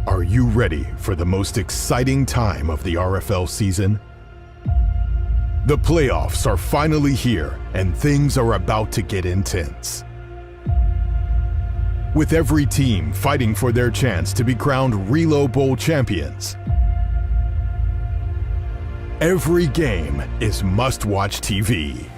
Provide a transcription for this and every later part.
Are you ready for the most exciting time of the RFL season? The playoffs are finally here, and things are about to get intense. With every team fighting for their chance to be crowned Relo Bowl champions, every game is must-watch TV.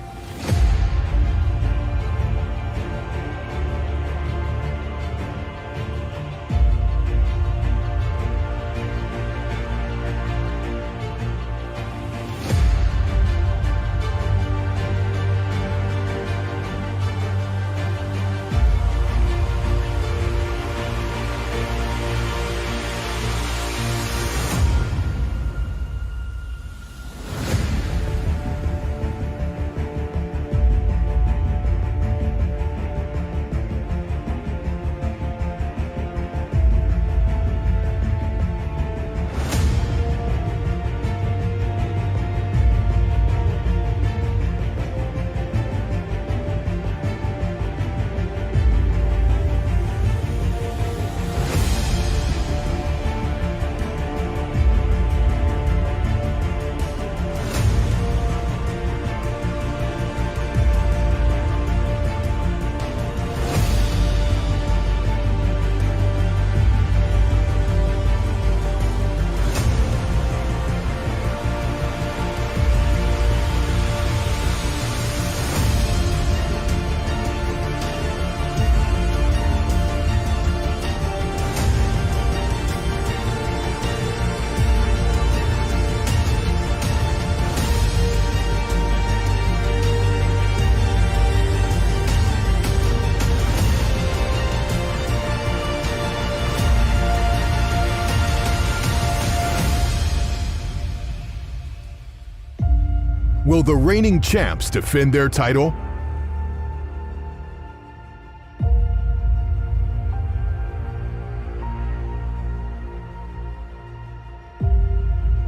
Will the reigning champs defend their title?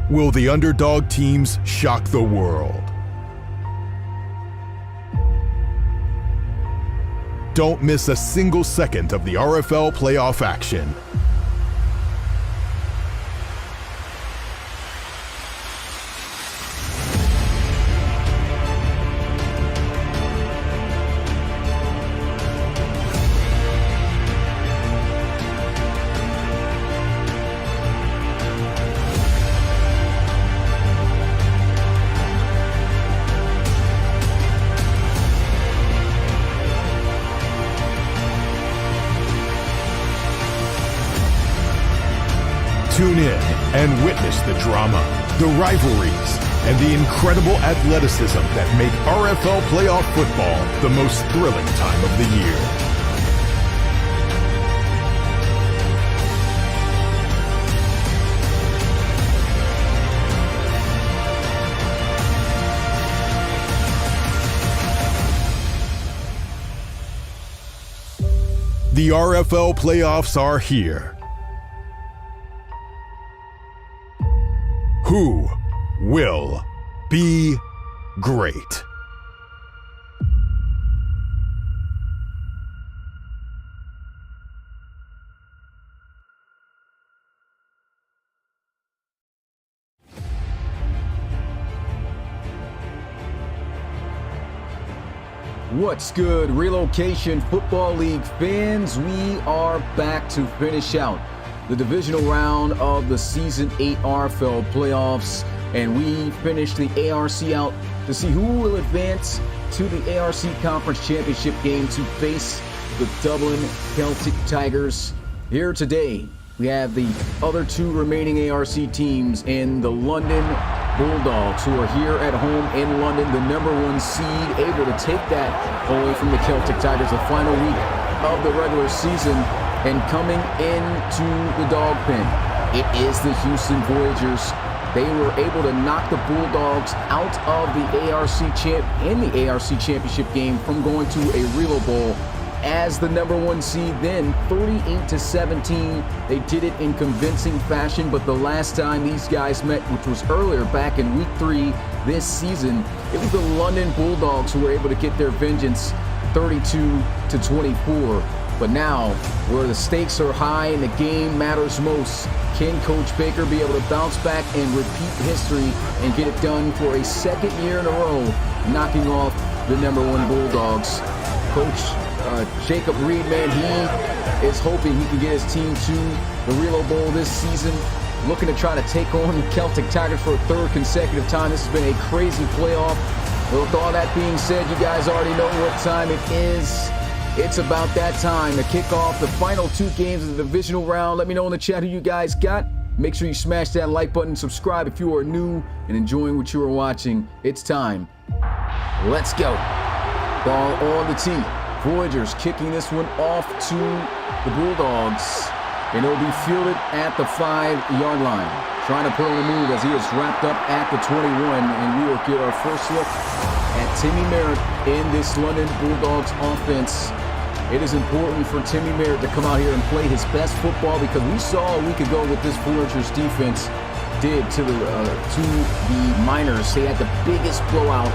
Will the underdog teams shock the world? Don't miss a single second of the RFL playoff action. Tune in and witness the drama, the rivalries, and the incredible athleticism that make RFL playoff football the most thrilling time of the year. The RFL playoffs are here. Who will be great? What's good, Relocation Football League fans? We are back to finish out the divisional round of the Season 8 RFL playoffs, and we finished the ARC out to see who will advance to the ARC Conference Championship game to face the Dublin Celtic Tigers. Here today, we have the other two remaining ARC teams in the London Bulldogs, who are here at home in London, the #1 seed, able to take that away from the Celtic Tigers the final week of the regular season. And coming into the dog pen, it is the Houston Voyagers. They were able to knock the Bulldogs out of the ARC Championship game from going to a Relo Bowl as the #1 seed. Then 38-17, they did it in convincing fashion. But the last time these guys met, which was earlier back in week 3 this season, it was the London Bulldogs who were able to get their vengeance 32-24. But now, where the stakes are high and the game matters most, can Coach Baker be able to bounce back and repeat history and get it done for a second year in a row, knocking off the #1 Bulldogs? Coach Jacob Reed, man, he is hoping he can get his team to the Relo Bowl this season, looking to try to take on the Celtic Tigers for a third consecutive time. This has been a crazy playoff. Well, with all that being said, you guys already know what time it is. It's about that time to kick off the final 2 games of the divisional round. Let me know in the chat who you guys got. Make sure you smash that like button, subscribe if you are new and enjoying what you are watching. It's time. Let's go. Ball on the tee. Voyagers kicking this one off to the Bulldogs. And it'll be fielded at the 5-yard line. Trying to put on a move as he is wrapped up at the 21. And we will get our first look at Timmy Merritt in this London Bulldogs offense. It is important for Timmy Merritt to come out here and play his best football, because we saw a week ago what this Voyagers defense did to the Miners. They had the biggest blowout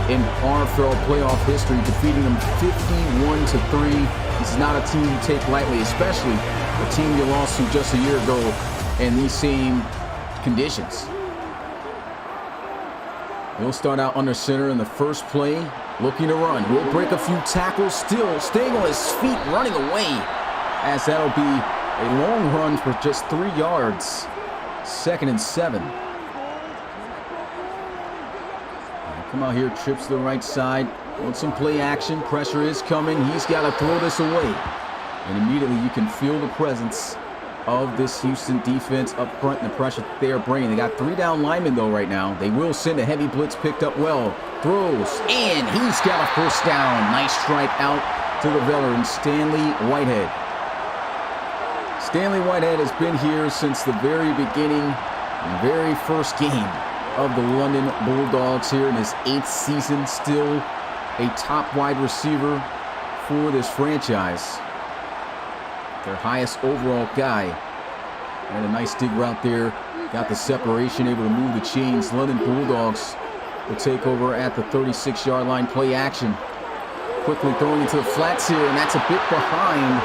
in RFL playoff history, defeating them 51-3. This is not a team you take lightly, especially a team you lost to just a year ago in these same conditions. He'll start out under center in the first play, looking to run. Will break a few tackles, still staying on his feet, running away, as that'll be a long run for just 3 yards. 2nd and 7. Come out here, trips to the right side. Want some play action. Pressure is coming. He's got to throw this away. And immediately you can feel the presence of this Houston defense up front and the pressure they are bringing. They got 3 down linemen, though, right now. They will send a heavy blitz, picked up well. Throws, and he's got a first down. Nice strike out to the veteran, Stanley Whitehead. Stanley Whitehead has been here since the very beginning, the very first game of the London Bulldogs here in his 8th season. Still a top wide receiver for this franchise. Their highest overall guy. And a nice dig route there. Got the separation, able to move the chains. London Bulldogs will take over at the 36-yard line. Play action. Quickly throwing into the flats here, and that's a bit behind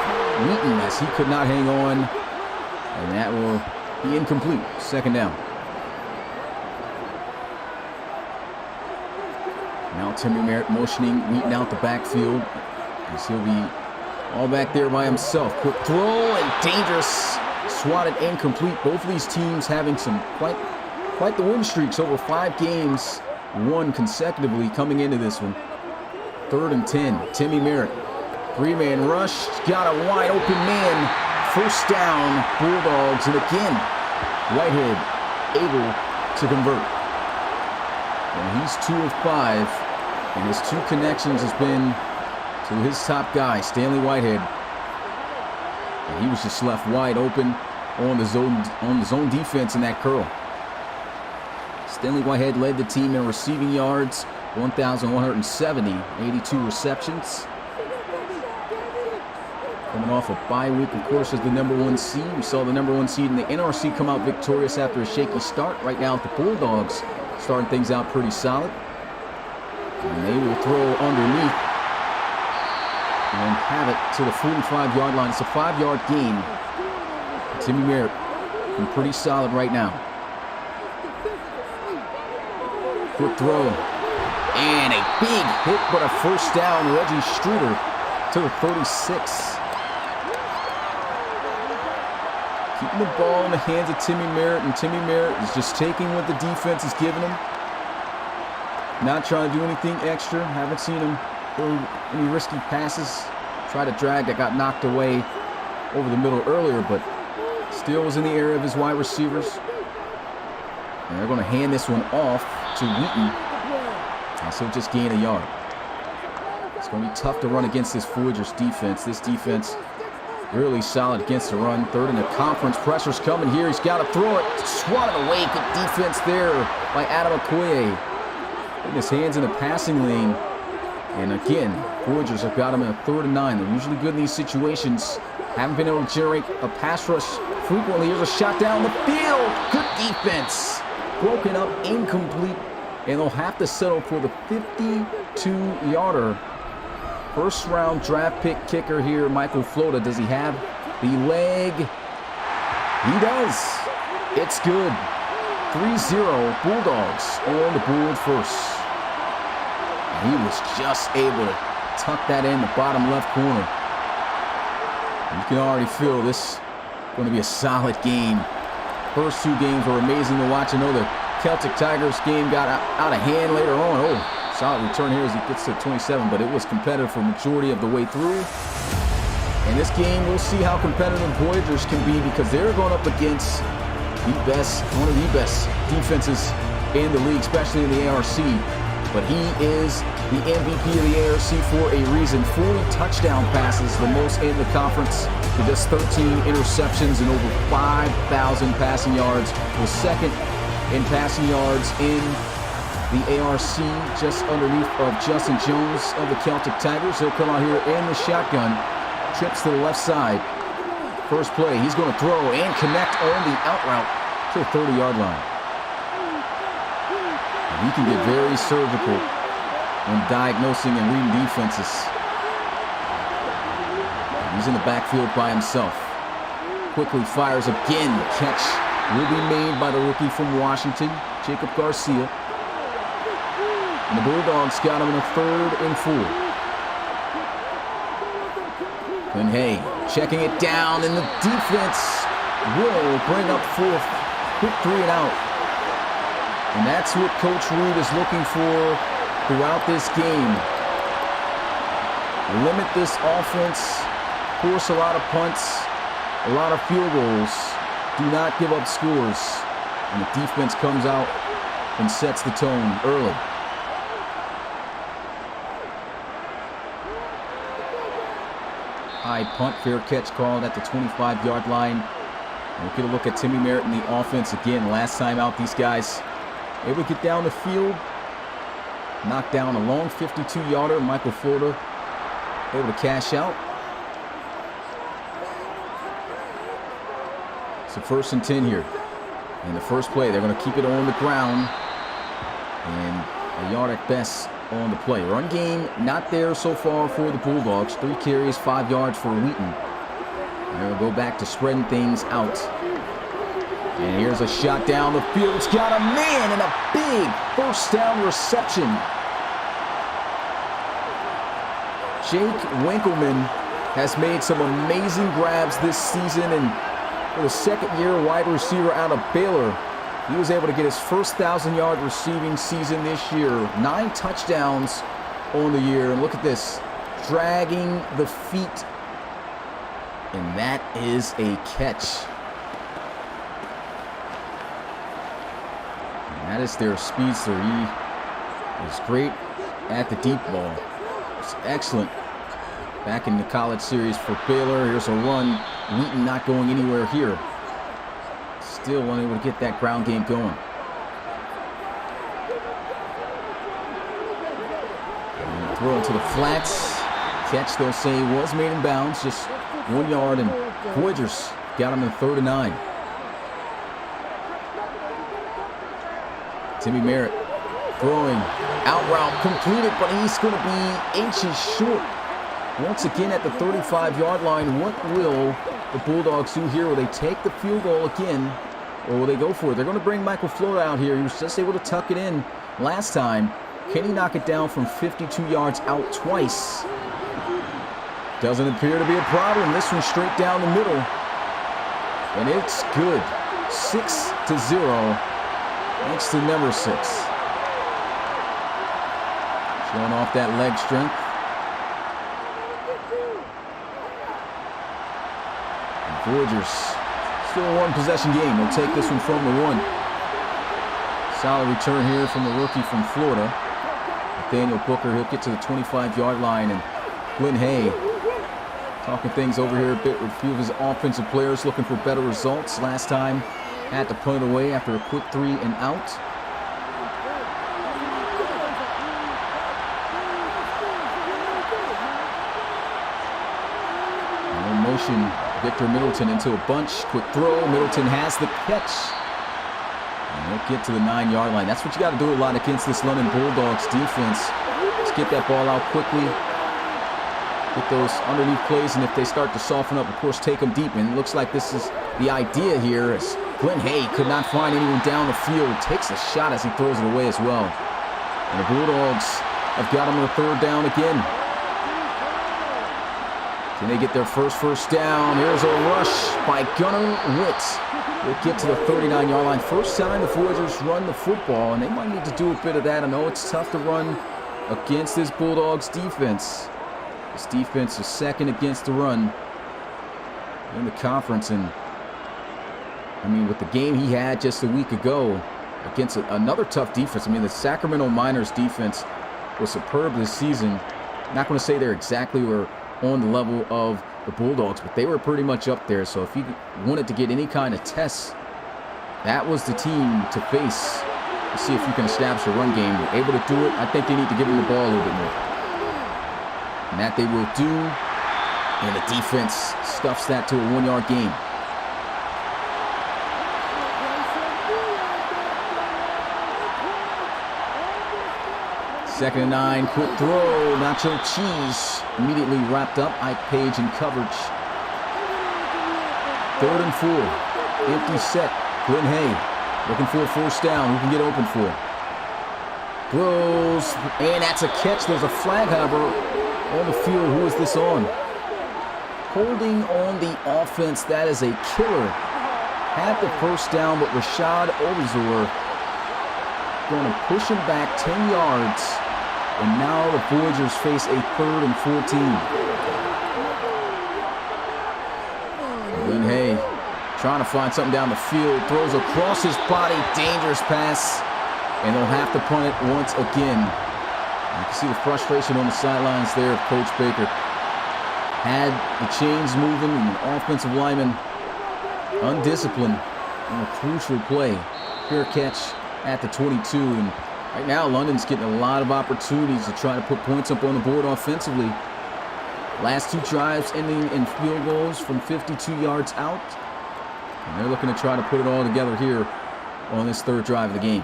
Wheaton as he could not hang on. And that will be incomplete. 2nd down. Now Timmy Merritt motioning Wheaton out the backfield, as he'll be all back there by himself. Quick throw and dangerous. Swatted incomplete. Both of these teams having some quite the win streaks, over 5 games won consecutively coming into this one. 3rd and 10. Timmy Merritt. 3-man rush. Got a wide open man. First down, Bulldogs. And again, Whitehead able to convert. And he's 2 of 5. And his 2 connections has been to his top guy, Stanley Whitehead. And he was just left wide open on the zone defense in that curl. Stanley Whitehead led the team in receiving yards, 1,170, 82 receptions. Coming off a bye week, of course, as the #1 seed. We saw the #1 seed in the NRC come out victorious after a shaky start. Right now, the Bulldogs starting things out pretty solid. And they will throw underneath and have it to the 45-yard line. It's a 5-yard gain. Timmy Merritt been pretty solid right now. Quick throw. And a big hit, but a first down. Reggie Streeter to the 36. Keeping the ball in the hands of Timmy Merritt, and Timmy Merritt is just taking what the defense is giving him. Not trying to do anything extra. Haven't seen him throw any risky passes. Tried a drag that got knocked away over the middle earlier, but still was in the area of his wide receivers. And they're going to hand this one off to Wheaton. And so just gain a yard. It's going to be tough to run against this Voyagers defense. This defense really solid against the run. 3rd in the conference. Pressure's coming here. He's got to throw it. Swatted away. Good defense there by Adam Okoye. Putting his hands in the passing lane. And again, Voyagers have got him in a 3rd and 9. They're usually good in these situations. Haven't been able to generate a pass rush frequently. Here's a shot down the field. Good defense. Broken up, incomplete. And they'll have to settle for the 52-yarder First-round draft pick kicker here, Michael Flota. Does he have the leg? He does. It's good. 3-0 Bulldogs on the board first. And he was just able to tuck that in the bottom left corner. And you can already feel this going to be a solid game. First two games were amazing to watch. I know the Celtic Tigers game got out of hand later on. Oh, solid return here as he gets to 27, but it was competitive for the majority of the way through. In this game, we'll see how competitive Voyagers can be because they're going up against one of the best defenses in the league, especially in the ARC. But he is the MVP of the ARC for a reason. 40 touchdown passes, the most in the conference, with just 13 interceptions and over 5,000 passing yards. Was second in passing yards in the ARC, just underneath of Justin Jones of the Celtic Tigers. He'll come out here in the shotgun, trips to the left side. First play, he's going to throw and connect on the out route to the 30-yard line. And he can get very surgical when diagnosing and reading defenses. And he's in the backfield by himself. Quickly fires again. The catch will be made by the rookie from Washington, Jacob Garcia. And the Bulldogs got him in a 3rd and 4. And hey, checking it down, and the defense will bring up 4th. Quick 3 and out. And that's what Coach Reed is looking for throughout this game. Limit this offense, force a lot of punts, a lot of field goals. Do not give up scores. And the defense comes out and sets the tone early. High punt, fair catch called at the 25-yard line. We'll get a look at Timmy Merritt in the offense again. Last time out, these guys able to get down the field, knock down a long 52-yarder. Michael Flota able to cash out. So 1st and 10 here. And the first play, they're going to keep it on the ground. And a yard at best on the play. Run game not there so far for the Bulldogs. 3 carries, 5 yards for Wheaton. And they'll go back to spreading things out. And here's a shot down the field. It's got a man and a big first down reception. Jake Winkleman has made some amazing grabs this season, and for the 2nd-year wide receiver out of Baylor, he was able to get his first 1,000-yard receiving season this year. 9 touchdowns on the year. And look at this, dragging the feet. And that is a catch. And that is their speedster. He is great at the deep ball. It's excellent back in the college series for Baylor. Here's a run. Wheaton not going anywhere here. Still unable to get that ground game going. And throw to the flats. Catch, they'll say, was made in bounds. Just 1 yard, and Voyagers got him in 3rd and 9. Timmy Merritt throwing out route completed, but he's going to be inches short. Once again at the 35-yard line. What will the Bulldogs do here? Will they take the field goal again, or will they go for it? They're going to bring Michael Flota out here. He was just able to tuck it in last time. Can he knock it down from 52 yards out twice? Doesn't appear to be a problem. This one straight down the middle. And it's good. 6-0. Thanks to number 6. Showing off that leg strength. And Voyagers still a 1-possession game. They'll take this one from the 1. Solid return here from the rookie from Florida. Nathaniel Booker, he'll get to the 25-yard line. And Glenn Hay talking things over here a bit with a few of his offensive players looking for better results. Last time had to punt it away after a quick 3 and out. And in motion, Victor Middleton into a bunch. Quick throw. Middleton has the catch. And he'll get to the 9-yard line. That's what you got to do a lot against this London Bulldogs defense. Let's get that ball out quickly. get those underneath plays, and if they start to soften up, of course, take them deep. And it looks like this is the idea here, as Glenn Hay could not find anyone down the field. Takes a shot as he throws it away as well. And the Bulldogs have got him on the third down again. Can they get their first down? Here's a rush by Gunnar Witt. They'll get to the 39-yard line. First time the Voyagers run the football, and they might need to do a bit of that. I know it's tough to run against this Bulldogs defense. This defense is second against the run in the conference. And, I mean, with the game he had just a week ago against another tough defense. I mean, the Sacramento Miners defense was superb this season. I'm not going to say they're exactly where on the level of the Bulldogs, but they were pretty much up there. So if you wanted to get any kind of tests, that was the team to face to see if you can establish a run game. You're able to do it. I think they need to give them the ball a little bit more. And that they will do, and the defense stuffs that to a 1-yard gain. Second and 9, quick throw, nacho cheese, immediately wrapped up. Ike Page in coverage. 3rd and 4, empty set. Glenn Hay looking for a first down. Who can get open for? Throws, and that's a catch. There's a flag, however, on the field. Who is this on? Holding on the offense. That is a killer. Had the first down, but Rashad Obizor going to push him back 10 yards. And now the Voyagers face a 3rd and 14. Glenn Hay trying to find something down the field. Throws across his body. Dangerous pass. And they'll have to punt it once again. You can see the frustration on the sidelines there of Coach Baker. Had the chains moving and the offensive lineman undisciplined on a crucial play. Fair catch at the 22. And right now, London's getting a lot of opportunities to try to put points up on the board offensively. Last 2 drives ending in field goals from 52 yards out. And they're looking to try to put it all together here on this 3rd drive of the game.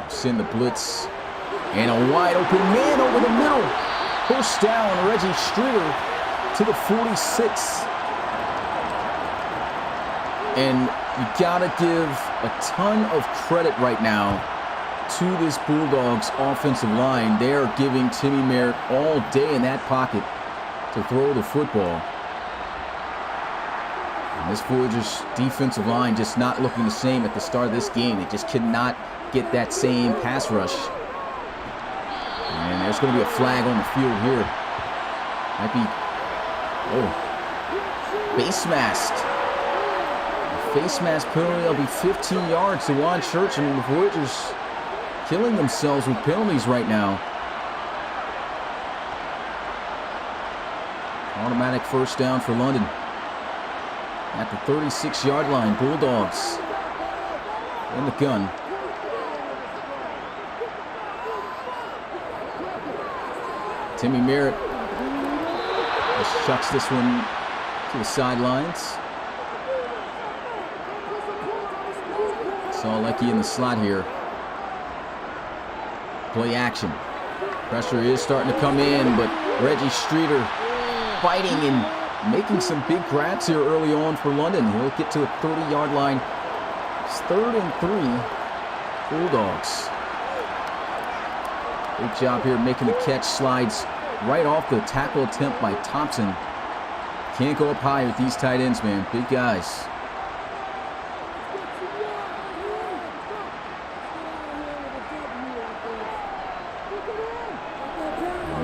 Send the blitz. And a wide open man over the middle. First down, Reggie Streeter to the 46. And you gotta give a ton of credit right now to this Bulldogs offensive line. They are giving Timmy Merritt all day in that pocket to throw the football. And this Voyagers defensive line just not looking the same at the start of this game. They just cannot get that same pass rush. And there's going to be a flag on the field here. Might be, face mask. The face mask penalty will be 15 yards to Juan Church, and the Voyagers killing themselves with penalties right now. Automatic first down for London. At the 36-yard line, Bulldogs in the gun. Timmy Merritt just chucks this one to the sidelines. Saw Leckie in the slot here. Play action. Pressure is starting to come in, but Reggie Streeter fighting and making some big grabs here early on for London. He'll get to the 30-yard line. It's 3rd and 3. Bulldogs. Good job here making the catch. Slides right off the tackle attempt by Thompson. Can't go up high with these tight ends, man. Big guys.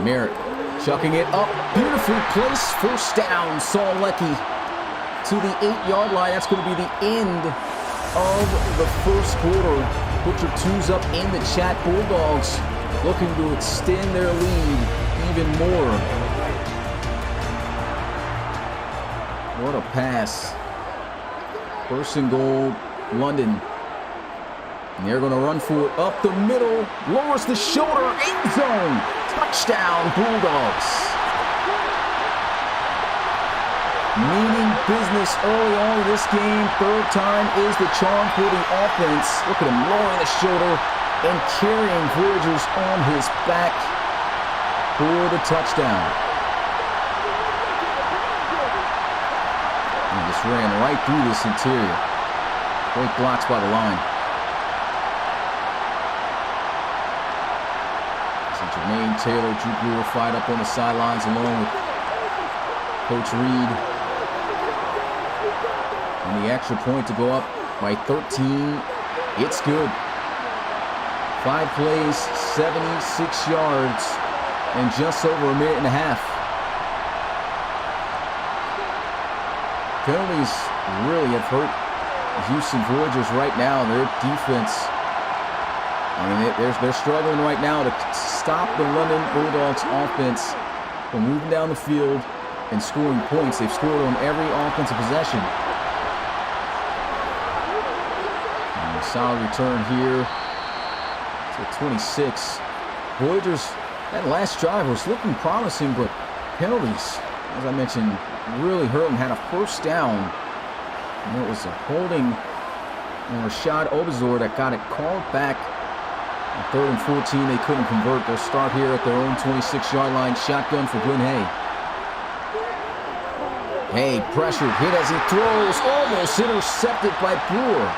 Merritt chucking it up. Beautifully placed. First down. Saul Leckie to the 8-yard line. That's going to be the end of the first quarter. Put your twos up in the chat. Bulldogs looking to extend their lead even more. What a pass. 1st and goal, London. And they're going to run for it up the middle. Lowers the shoulder. End zone. Touchdown, Bulldogs. meaning business early on in this game. Third time is the charm for the offense. Look at him lowering the shoulder and carrying Voyagers on his back for the touchdown. And just ran right through this interior. Great blocks by the line. Jermaine Taylor, Drew Brewer fired up on the sidelines along with Coach Reed. And the extra point to go up by 13. It's good. 5 plays, 76 yards, and just over a minute and a half. Penalties really have hurt the Houston Voyagers right now. Their defense, I mean, they're struggling right now to stop the London Bulldogs offense from moving down the field and scoring points. They've scored on every offensive possession. And a solid return here to 26. Voyagers, that last drive was looking promising, but penalties, as I mentioned, really hurt them. Had a first down. And it was a holding on Rashad Obazor that got it called back. On 3rd and 14, they couldn't convert. They'll start here at their own 26-yard line. Shotgun for Glenn Hay. Hay pressured, hit as he throws. Almost intercepted by Brewer.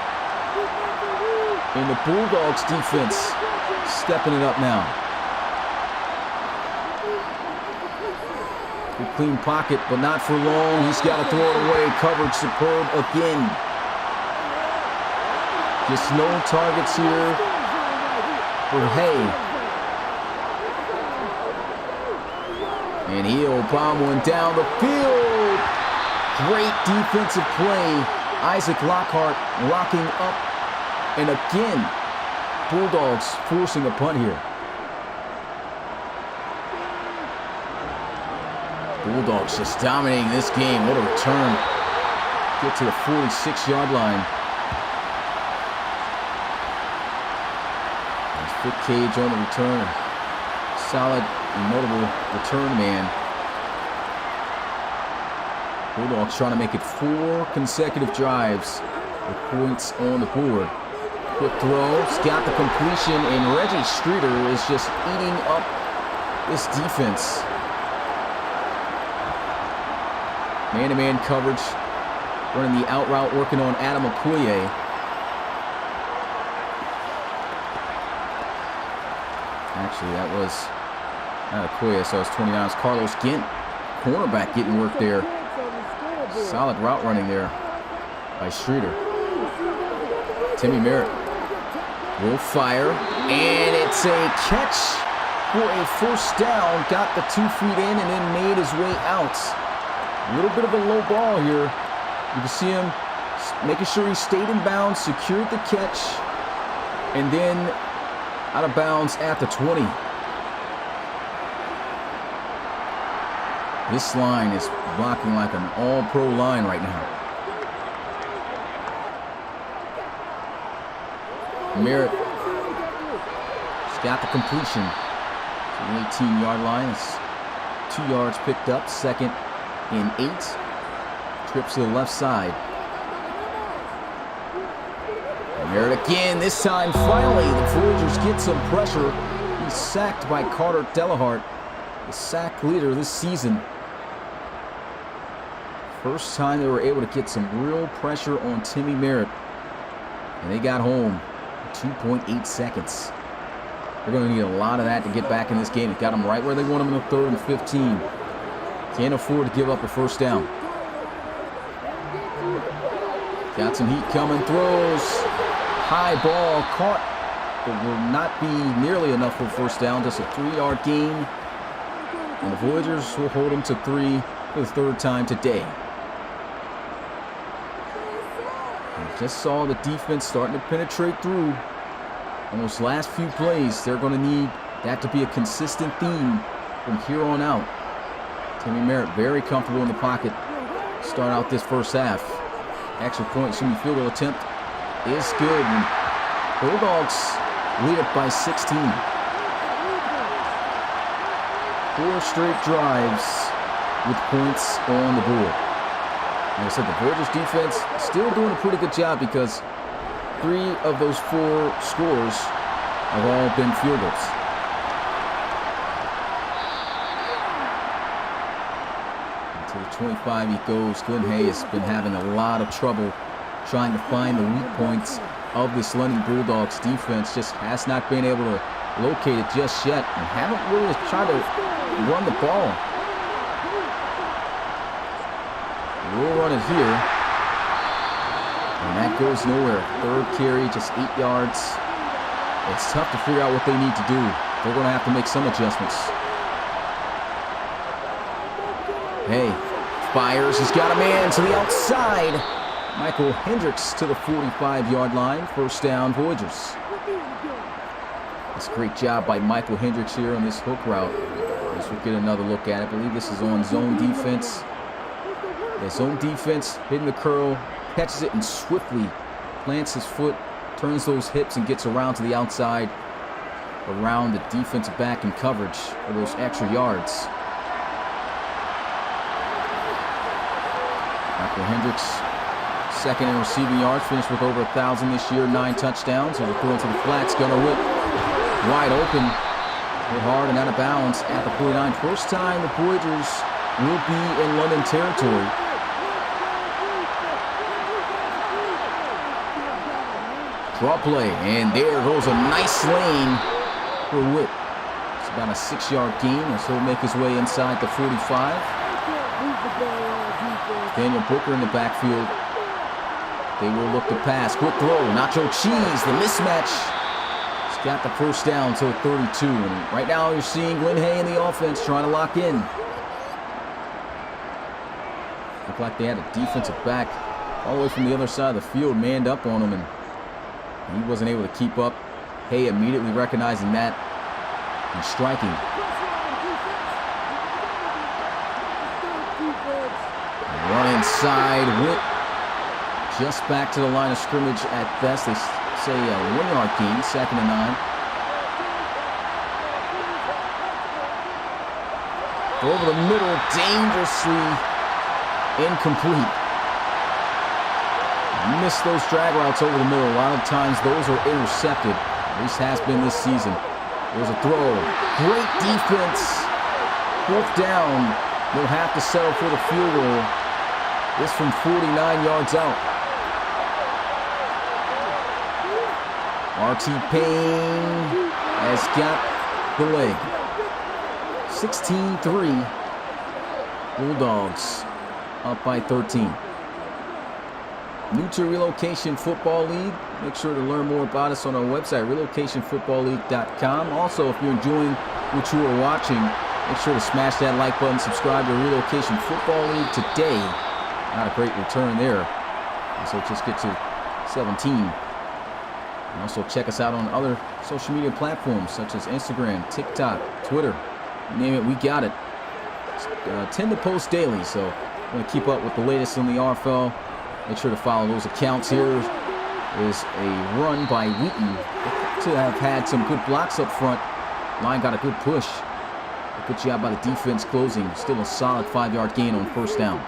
And the Bulldogs defense stepping it up now. Good clean pocket, but not for long. He's got to throw it away. Coverage superb again. Just no targets here for Hay. And he'll bomb one down the field. Great defensive play. Isaac Lockhart locking up. And again, Bulldogs forcing a punt here. Bulldogs just dominating this game. What a return. Get to the 46-yard line. Foot Cage on the return. Solid and notable return man. Bulldogs trying to make it 4 consecutive drives with points on the board. Quick throw. He's got the completion, and Reggie Streeter is just eating up this defense. Man-to-man coverage. Running the out route, working on Adam Okoye. Actually, that was not Okoye, so it's 29. It's Carlos Gint, cornerback, getting work there. Solid route running there by Streeter. Timmy Merritt will fire, and it's a catch for a first down. Got the 2 feet in and then made his way out. A little bit of a low ball here. You can see him making sure he stayed in bounds, secured the catch, and then out of bounds at the 20. This line is blocking like an all-pro line right now. Merritt has got the completion to the 18-yard line. It's 2 yards picked up, 2nd and 8. Trips to the left side. Merritt again, this time finally the Voyagers get some pressure. He's sacked by Carter Delahart, the sack leader this season. First time they were able to get some real pressure on Timmy Merritt. And they got home in 2.8 seconds. They're going to need a lot of that to get back in this game. It got them right where they want them in the 3rd and 15. Can't afford to give up a first down. Got some heat coming, throws. High ball caught, but will not be nearly enough for a first down. Just a 3-yard gain. And the Voyagers will hold them to 3 for the 3rd time today. And just saw the defense starting to penetrate through. On those last few plays, they're going to need that to be a consistent theme from here on out. Timmy Merritt very comfortable in the pocket. Start out this first half. Extra point, assuming field goal attempt is good. And Bulldogs lead it by 16. 4 straight drives with points on the board. Like I said, the Voyagers defense still doing a pretty good job because 3 of those 4 scores have all been field goals. To the 25 he goes. Glenn Hay has been having a lot of trouble trying to find the weak points of this London Bulldogs defense. Just has not been able to locate it just yet and haven't really tried to run the ball. We'll run it here. And that goes nowhere. 3rd carry, just 8 yards. It's tough to figure out what they need to do. They're going to have to make some adjustments. Hey, fires. He's got a man to the outside. Michael Hendricks to the 45-yard line. 1st down, Voyagers. That's a great job by Michael Hendricks here on this hook route. As we get another look at it. I believe this is on zone defense. Yeah, zone defense, hitting the curl, catches it and swiftly plants his foot, turns those hips and gets around to the outside, around the defensive back in coverage for those extra yards. Michael Hendricks, 2nd in receiving yards, finished with over 1,000 this year, 9 touchdowns. So they're throwing to the flats, gonna whip wide open, hit hard and out of bounds at the 49. First time the Voyagers will be in London territory. Draw play, and there goes a nice lane for Whit. It's about a 6-yard gain as he'll make his way inside the 45. Daniel Booker in the backfield. They will look to pass. Quick throw. Nacho Cheese, the mismatch. He's got the 1st down to 32. And right now you're seeing Glenn Hay in the offense trying to lock in. Looked like they had a defensive back all the way from the other side of the field manned up on him, and he wasn't able to keep up. Hay immediately recognizing that and striking. Run inside. Witt just back to the line of scrimmage at best. They say a 1-yard gain, 2nd and 9. Over the middle, dangerously incomplete. Missed those drag routes over the middle. A lot of times those are intercepted. At least has been this season. There's a throw. Great defense. 4th down. They'll have to settle for the field goal. This from 49 yards out. R.T. Payne has got the leg. 16-3. Bulldogs up by 13. New to Relocation Football League. Make sure to learn more about us on our website, relocationfootballleague.com. Also, if you're enjoying what you are watching, make sure to smash that like button, subscribe to Relocation Football League today. Not a great return there. So just get to 17. And also check us out on other social media platforms such as Instagram, TikTok, Twitter. You name it, we got it. Tend to post daily, so want to keep up with the latest on the RFL. Make sure to follow those accounts. Here is a run by Wheaton to have had some good blocks up front. Line got a good push. A good job by the defense closing. Still a solid 5-yard gain on 1st down.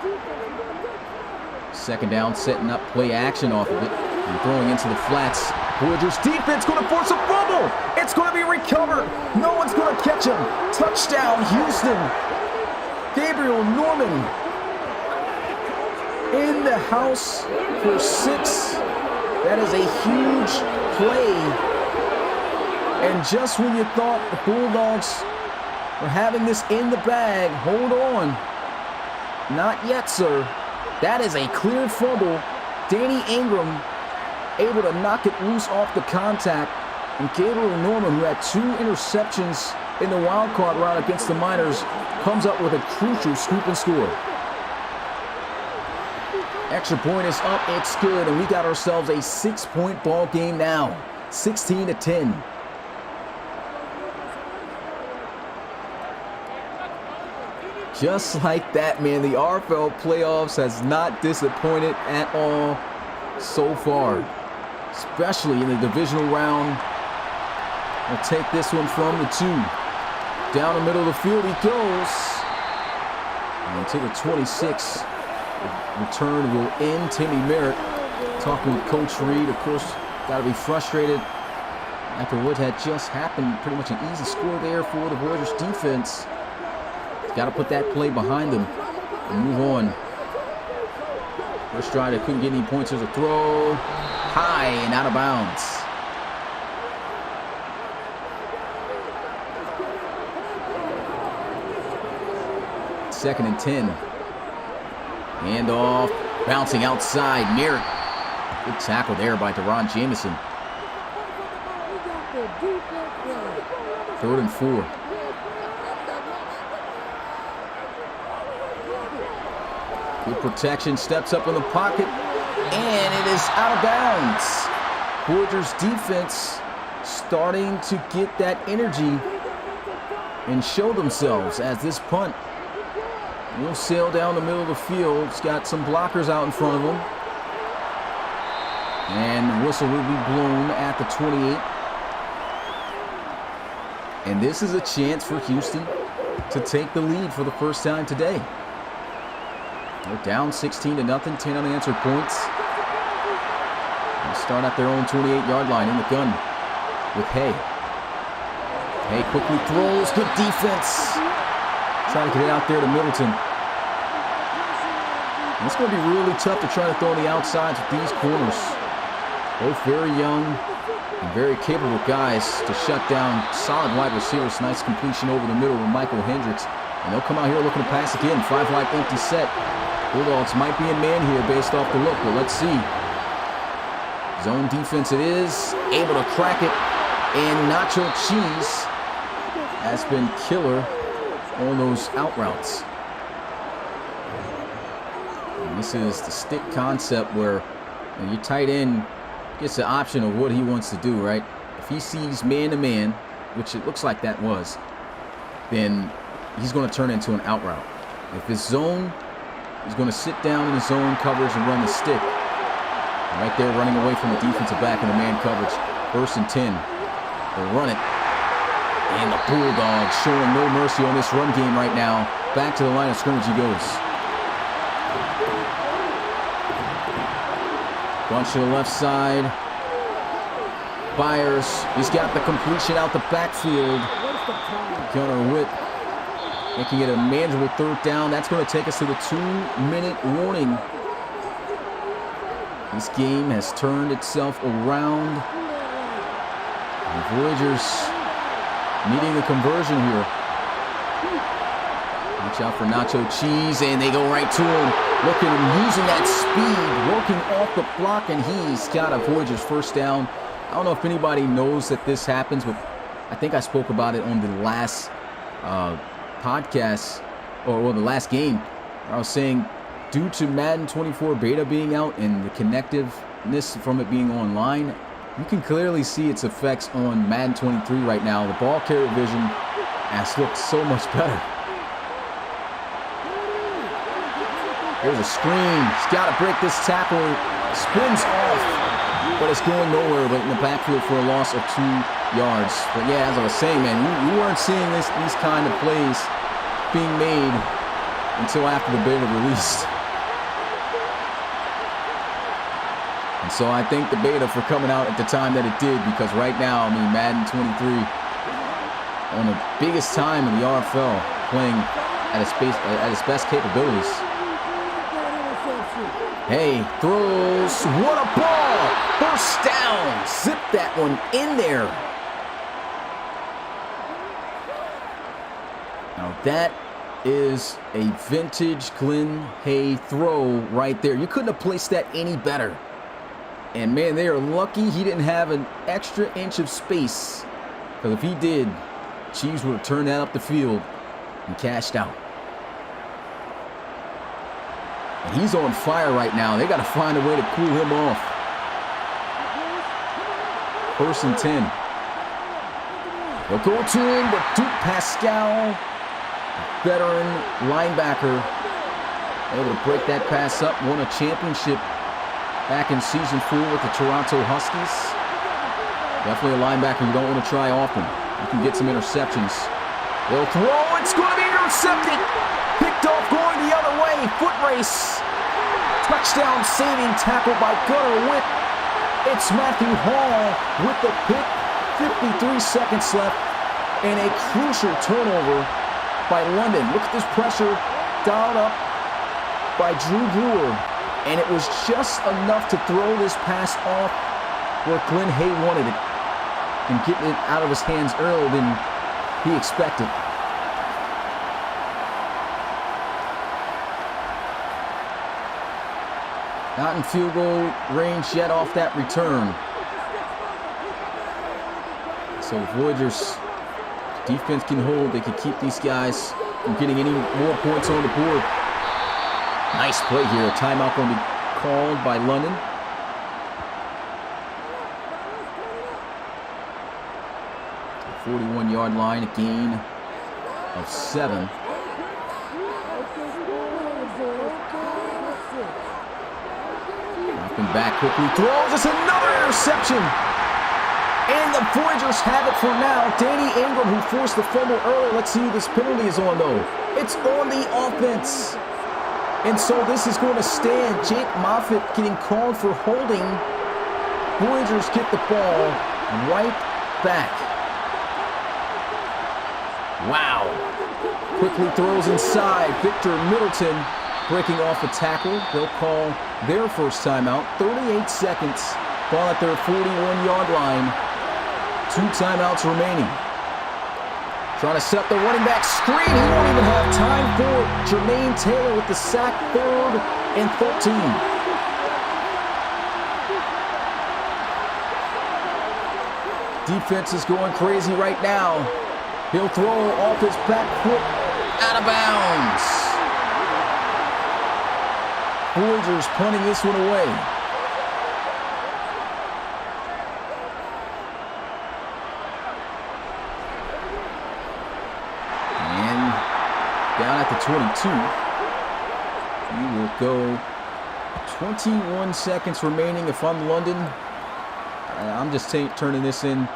2nd down, setting up play action off of it. And throwing into the flats. Voyagers defense going to force a fumble. It's going to be recovered. No one's going to catch him. Touchdown, Houston. Gabriel Norman in the house for 6. That is a huge play. And just when you thought the Bulldogs were having this in the bag, hold on. Not yet, sir. That is a cleared fumble. Danny Ingram able to knock it loose off the contact. And Gabriel Norman, who had 2 interceptions in the wild card round against the Miners, comes up with a crucial scoop and score. Extra point is up, it's good, and we got ourselves a 6-point ball game now. 16-10. Just like that, man, the RFL playoffs has not disappointed at all so far, especially in the divisional round. We'll take this one from the 2. Down the middle of the field he goes. And to the 26. return will end. Timmy Merritt talking with Coach Reed. Of course, got to be frustrated after what had just happened. Pretty much an easy score there for the Voyagers defense. Got to put that play behind them and move on. First try, they couldn't get any points. There's a throw. High and out of bounds. Second and 10. Handoff. Bouncing outside. Merritt. Good tackle there by Deron Jamison. 3rd and 4. Good protection. Steps up in the pocket. And it is out of bounds. Voyagers defense starting to get that energy and show themselves as this punt will sail down the middle of the field. It's got some blockers out in front of them. And the whistle will be blown at the 28. And this is a chance for Houston to take the lead for the first time today. They're down 16-0, 10 unanswered points. They start at their own 28-yard line in the gun with Hay. Hay quickly throws. Good defense. Trying to get it out there to Middleton. And it's going to be really tough to try to throw on the outsides with these corners. Both very young and very capable guys to shut down solid wide receivers. Nice completion over the middle with Michael Hendricks. And they'll come out here looking to pass again. 5-wide empty set. Bulldogs might be in man here based off the look, but let's see. Zone defense it is. Able to crack it. And Nacho Cheese has been killer on those out routes. And this is the stick concept where your tight end gets the option of what he wants to do, right? If he sees man-to-man, which it looks like that was, then he's going to turn into an out route. If it's zone, he's going to sit down in the zone coverage and run the stick. And right there running away from the defensive back in the man coverage. 1st and 10. They'll run it. And the Bulldogs showing no mercy on this run game right now. Back to the line of scrimmage he goes. Bunch to the left side. Byers, he's got the completion out the backfield. Gunnar Witt making it a manageable 3rd down. That's going to take us to the 2-minute warning. This game has turned itself around. The Voyagers needing the conversion here. Watch out for Nacho Cheese, and they go right to him. Look at him using that speed, working off the block, and he's got a Voyagers 1st down. I don't know if anybody knows that this happens, but I think I spoke about it on the last podcast, or the last game. I was saying, due to Madden 24 beta being out and the connectiveness from it being online, you can clearly see its effects on Madden 23 right now. The ball carrier vision has looked so much better. There's a screen. He's got to break this tackle. Spins off, but it's going nowhere. But in the backfield for a loss of 2 yards. But yeah, as I was saying, man, we weren't seeing these kind of plays being made until after the beta released. And so I thank the beta for coming out at the time that it did, because right now, I mean, Madden 23 on the biggest time in the RFL, playing at its best capabilities. Hey, throws. What a ball! 1st down. Zip that one in there. Now that is a vintage Glenn Hay throw right there. You couldn't have placed that any better. And man, they are lucky he didn't have an extra inch of space. Because if he did, Cheese would have turned that up the field and cashed out. And he's on fire right now. They got to find a way to cool him off. 1st and 10. They'll go to him, but Duke Pascal, veteran linebacker, able to break that pass up. Won a championship back in season 4 with the Toronto Huskies. Definitely a linebacker you don't want to try often. You can get some interceptions. They'll throw. It's going to be intercepted. Picked off going the other way. Foot race. touchdown saving tackle by Gunnar Witt. It's Matthew Hall with the pick. 53 seconds left and a crucial turnover by London. Look at this pressure dialed up by Drew Brewer, and it was just enough to throw this pass off where Glenn Hay wanted it and getting it out of his hands earlier than he expected. Not in field goal range yet off that return. So if Voyagers defense can hold, they can keep these guys from getting any more points on the board. Nice play here. A timeout going to be called by London. The 41-yard line, a gain of 7. Dropping back quickly, throws. It's another interception. And the Voyagers have it for now. Danny Ingram, who forced the fumble earlier. Let's see who this penalty is on, though. It's on the offense. And so this is going to stand. Jake Moffitt getting called for holding. Voyagers get the ball right back. Wow. Quickly throws inside. Victor Middleton breaking off a tackle. They'll call their first timeout. 38 seconds. Ball at their 41-yard line. 2 timeouts remaining. Trying to set up the running back screen. He won't even have time for it. Jermaine Taylor with the sack, 3rd and 13. Defense is going crazy right now. He'll throw off his back foot, out of bounds. Voyagers punting this one away. Down at the 22. We will go 21 seconds remaining. If I'm London, I'm just turning this in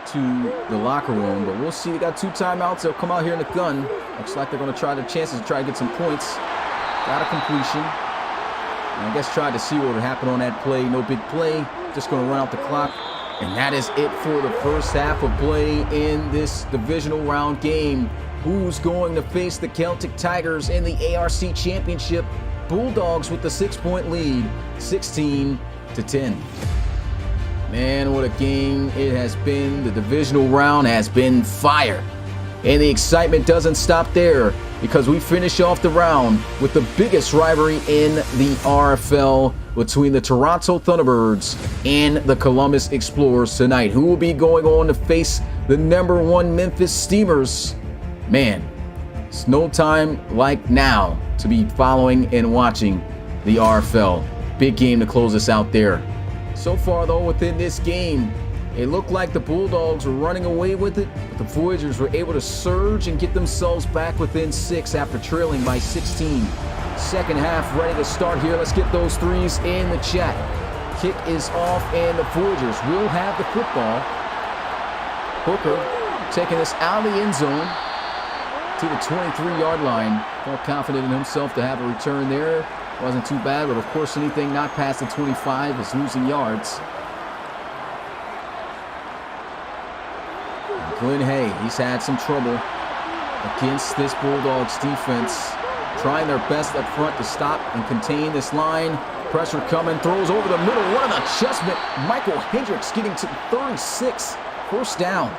to the locker room. But we'll see. They got 2 timeouts. They'll come out here in the gun. Looks like they're going to try their chances to try to get some points. Got a completion. And I guess tried to see what would happen on that play. No big play. Just going to run out the clock. And that is it for the first half of play in this divisional round game. Who's going to face the Celtic Tigers in the ARC Championship? Bulldogs with the 6-point lead, 16-10. Man, what a game it has been. The divisional round has been fire. And the excitement doesn't stop there, because we finish off the round with the biggest rivalry in the RFL between the Toronto Thunderbirds and the Columbus Explorers tonight. Who will be going on to face the #1 Memphis Steamers? Man, it's no time like now to be following and watching the RFL. Big game to close us out there. So far, though, within this game, it looked like the Bulldogs were running away with it, but the Voyagers were able to surge and get themselves back within 6 after trailing by 16. Second half ready to start here. Let's get those threes in the chat. Kick is off, and the Voyagers will have the football. Hooker taking this out of the end zone to the 23-yard line. Felt confident in himself to have a return there. Wasn't too bad, but of course anything not past the 25 is losing yards. And Glenn Hay, he's had some trouble against this Bulldogs defense. Trying their best up front to stop and contain this line. Pressure coming, throws over the middle. What an adjustment. Michael Hendricks getting to 36. First down.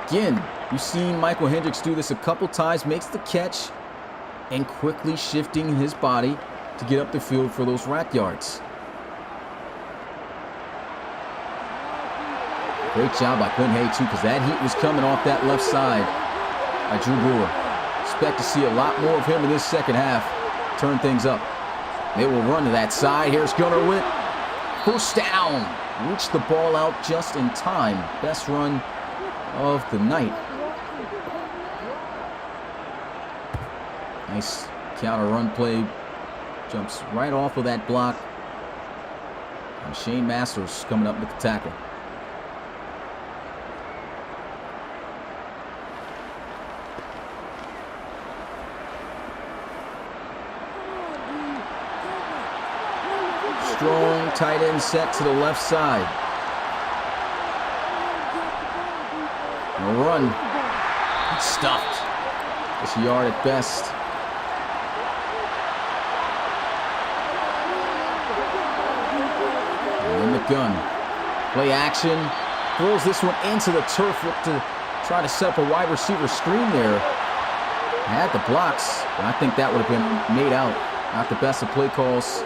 Again, you've seen Michael Hendricks do this a couple times. Makes the catch and quickly shifting his body to get up the field for those rack yards. Great job by Glenn Hay, too, because that heat was coming off that left side by Drew Brewer. Expect to see a lot more of him in this second half. Turn things up. They will run to that side. Here's Gunnar Witt. First down. Reached the ball out just in time. Best run of the night. Nice counter run play. Jumps right off of that block. And Shane Masters coming up with the tackle. strong tight end set to the left side. A run. It's stuffed. Just a yard at best. And in the gun. Play action. Throws this one into the turf. Look to try to set up a wide receiver screen there. Had the blocks, but I think that would have been made out. Not the best of play calls.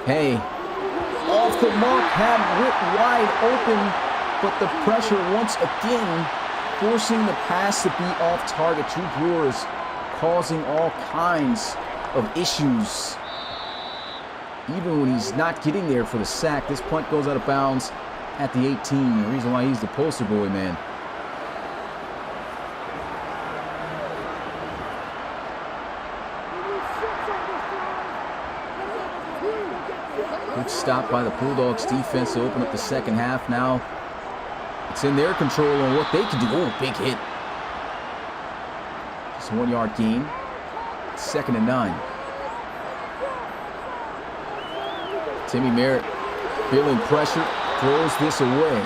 Hey, off the mark, had Witt wide open, but the pressure once again forcing the pass to be off target. Drew Brewer is causing all kinds of issues. Even when he's not getting there for the sack, this punt goes out of bounds at the 18. The reason why he's the poster boy, man. Good stop by the Bulldogs defense to open up the second half. Now it's in their control on what they can do. Oh, big hit. Just a 1 yard gain. 2nd and 9. Timmy Merritt feeling pressure, throws this away.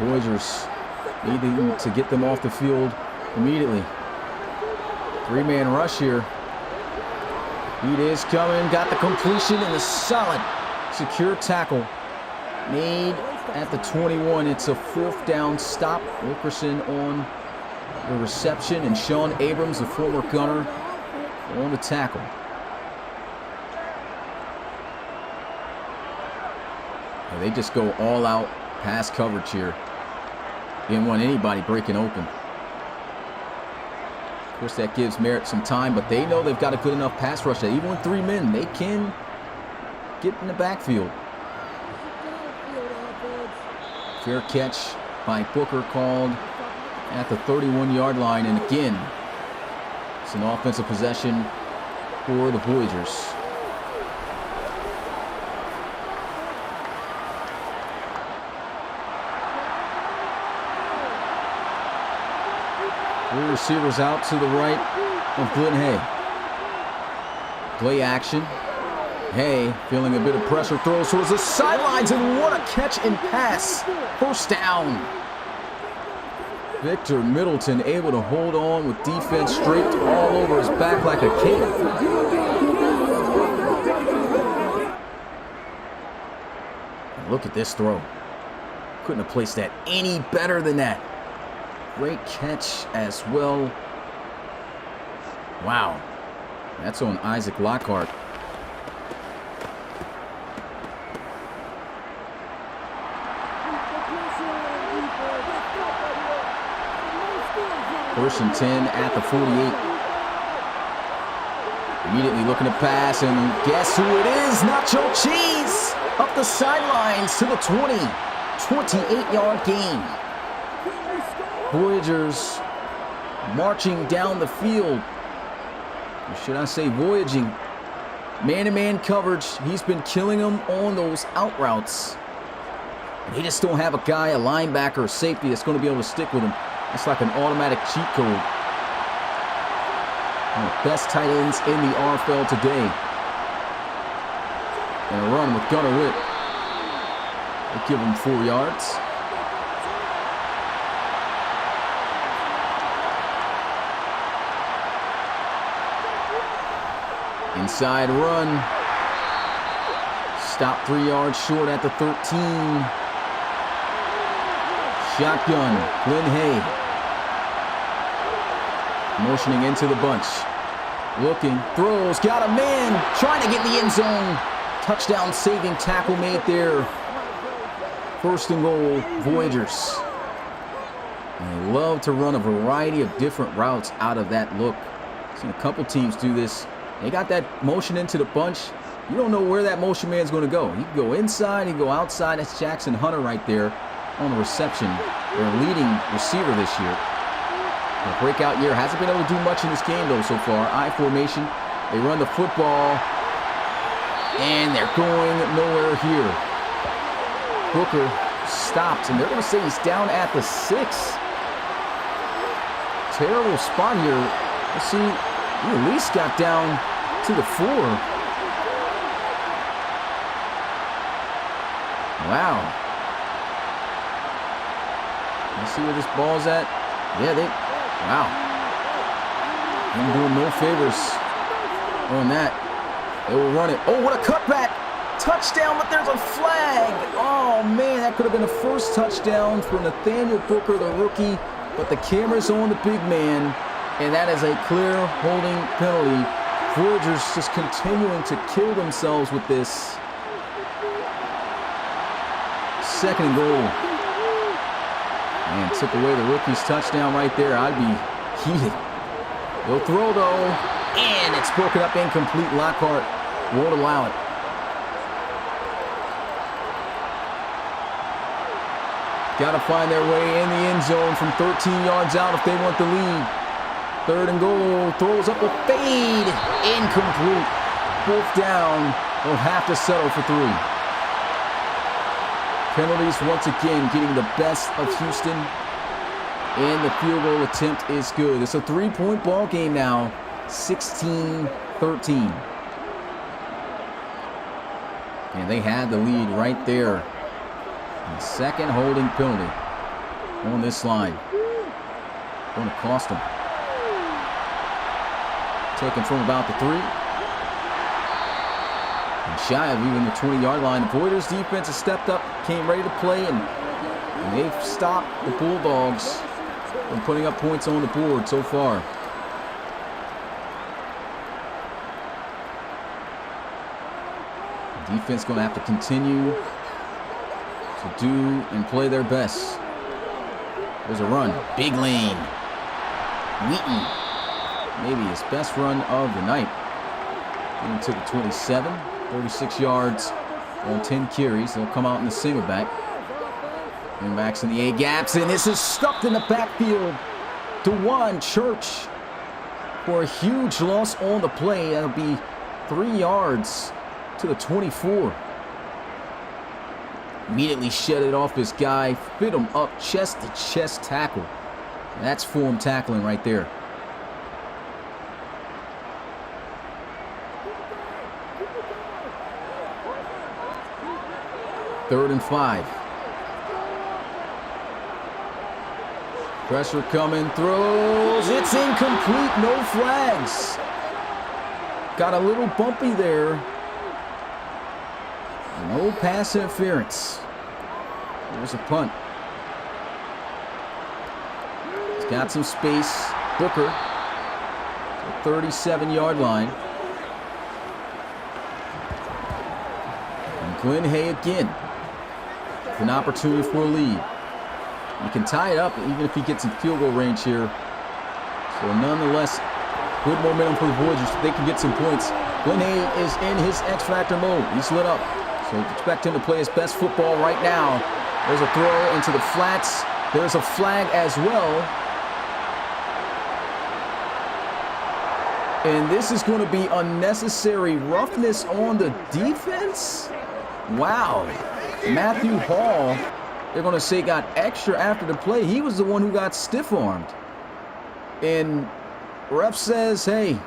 Voyagers needing to get them off the field immediately. 3-man rush here. Heat is coming, got the completion and a solid secure tackle made at the 21. It's a 4th down stop. Wilkerson on the reception and Sean Abrams, the former gunner, on the tackle. And they just go all out pass coverage here. Didn't want anybody breaking open. Of course, that gives Merritt some time, but they know they've got a good enough pass rush that even with 3 men, they can get in the backfield. Fair catch by Booker called at the 31-yard line, and again, it's an offensive possession for the Voyagers. Three receivers out to the right of Glenn Hay. Play action. Hay feeling a bit of pressure, throws towards the sidelines, and what a catch and pass. 1st down. Victor Middleton able to hold on with defense draped all over his back like a cape. And look at this throw. Couldn't have placed that any better than that. Great catch as well. Wow. That's on Isaac Lockhart. First and 10 at the 48. Immediately looking to pass, and guess who it is? Nacho Cheese! Up the sidelines to the 20. 28-yard gain. Voyagers marching down the field. Or should I say voyaging. Man-to-man coverage. He's been killing them on those out routes. They just don't have a guy, a linebacker or safety that's going to be able to stick with him. It's like an automatic cheat code. One of the best tight ends in the RFL today. And a run with Gunnar Witt. They give him 4 yards. Inside run. Stop 3 yards short at the 13. Shotgun, Glenn Hay. Motioning into the bunch. Looking, throws, got a man. Trying to get in the end zone. Touchdown saving tackle made there. 1st and goal, Voyagers. And they love to run a variety of different routes out of that look. I've seen a couple teams do this. They got that motion into the bunch. You don't know where that motion man's going to go. He can go inside, he can go outside. That's Jackson Hunter right there on the reception. Their leading receiver this year. A breakout year. Hasn't been able to do much in this game, though, so far. I formation. They run the football. And they're going nowhere here. Booker stopped, and they're going to say he's down at the 6. Terrible spot here. Let's see. He at least got down to the 4. Wow. Let's see where this ball's at. Yeah, wow. I'm doing no favors on that. They will run it. Oh, what a cutback. Touchdown, but there's a flag. Oh, man, that could have been the first touchdown for Nathaniel Booker, the rookie. But the camera's on the big man, and that is a clear holding penalty. Voyagers just continuing to kill themselves with this. 2nd and goal. Man, took away the rookie's touchdown right there. I'd be heated. They'll throw, though, and it's broken up incomplete. Lockhart won't allow it. Got to find their way in the end zone from 13 yards out if they want the lead. 3rd and goal. Throws up a fade. Incomplete. 4th down. They'll have to settle for 3. Penalties once again getting the best of Houston. And the field goal attempt is good. It's a 3-point ball game now. 16-13. And they had the lead right there. And 2nd holding penalty on this line. Going to cost them. Taken from about the 3. And shy of even the 20-yard line. The Voyagers defense has stepped up, came ready to play, and they've stopped the Bulldogs from putting up points on the board so far. The defense going to have to continue to do and play their best. There's a run. Big lane. Wheaton. Maybe his best run of the night. Getting to the 27. 36 yards on 10 carries. They'll come out in the single back. And backs in the A-gaps. And this is stuck in the backfield. DeJuan Church for a huge loss on the play. That'll be 3 yards to the 24. Immediately shed it off his guy. Fit him up chest-to-chest tackle. And that's form tackling right there. Third and 5. Pressure coming, throws. It's incomplete, no flags. Got a little bumpy there. No pass interference. There's a punt. He's got some space. Booker, the 37-yard line. And Glenn Hay again. An opportunity for a lead. He can tie it up even if he gets in field goal range here. So nonetheless, good momentum for the Voyagers. They can get some points. Glenn Hay is in his X-Factor mode. He's lit up. So expect him to play his best football right now. There's a throw into the flats. There's a flag as well. And this is going to be unnecessary roughness on the defense. Wow. Matthew Hall, they're going to say got extra after the play. He was the one who got stiff-armed. And ref says, hey,